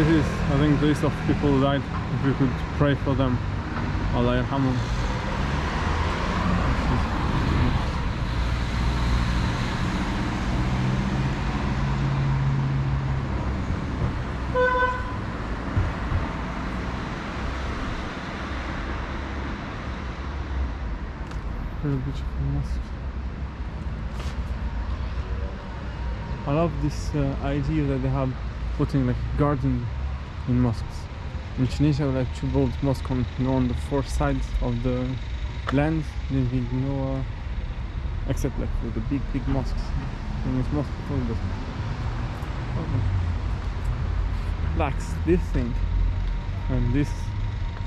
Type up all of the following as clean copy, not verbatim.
This is, I think, the list of people who died. If we could pray for them. Allah yarhamhum. Very beautiful mosque. I love this idea that they have putting like garden in mosques. In Tunisia, we like to build mosque on the four sides of the land. There is no except like for the big mosques. And it's mosque before the lacks this thing and this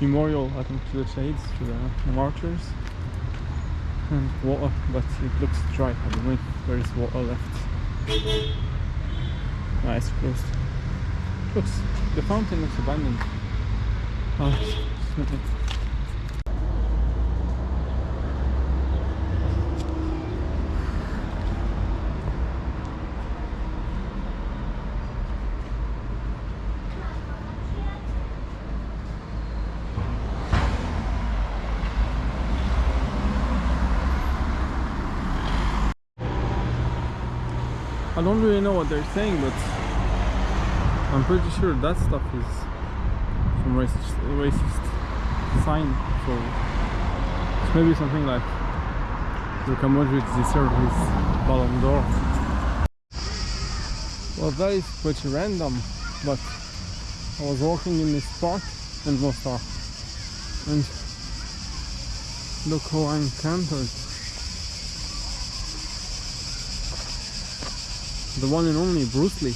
memorial, I think, to the shades, to the martyrs, and water, but it looks dry. I don't know if there is water left. Nice, closed. Looks, the fountain looks abandoned. Oh, it's nothing. I don't really know what they're saying, but I'm pretty sure that stuff is some racist sign. So it's maybe something like Luka Modric deserved his Ballon d'Or. Well, that is pretty random, but I was walking in this park in Mostar, and look how I encountered the one and only Bruce Lee.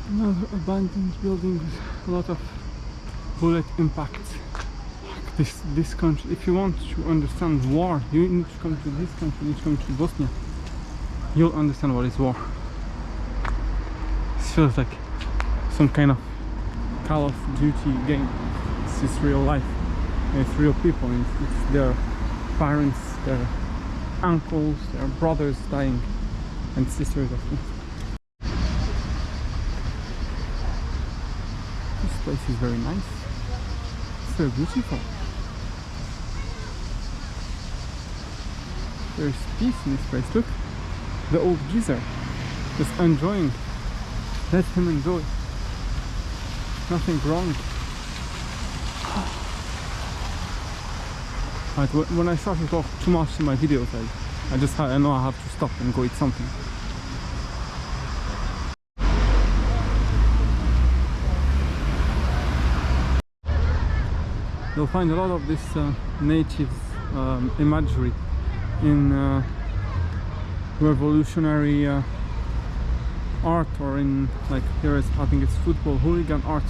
Another abandoned building with a lot of bullet impacts. This country, if you want to understand war, you need to come to this country, you need to come to Bosnia. You'll understand what is war. It feels like some kind of Call of Duty game. It's just real life. And it's real people. And it's their parents, their uncles, their brothers dying, and sisters of them. This place is very nice. It's very beautiful. There's peace in this place. Look, the old geezer just enjoying. Let him enjoy. Nothing wrong. Right, when I start to talk too much in my videos, I know I have to stop and go eat something. You'll find a lot of this native imagery in revolutionary art, or in, like, here is, I think it's football hooligan art.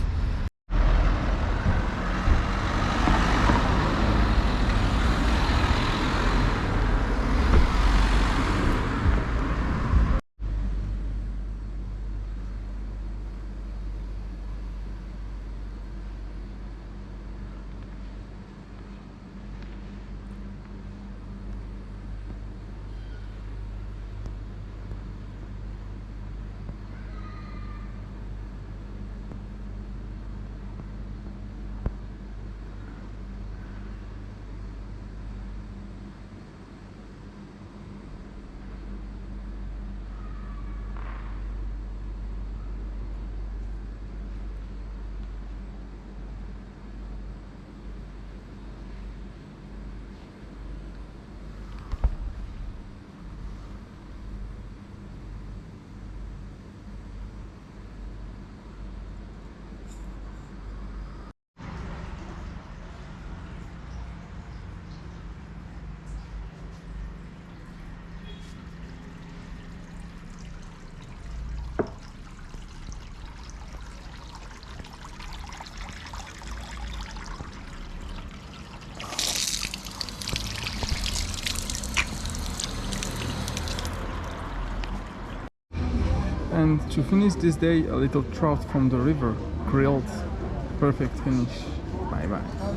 And to finish this day, a little trout from the river, grilled. Perfect finish. Bye bye.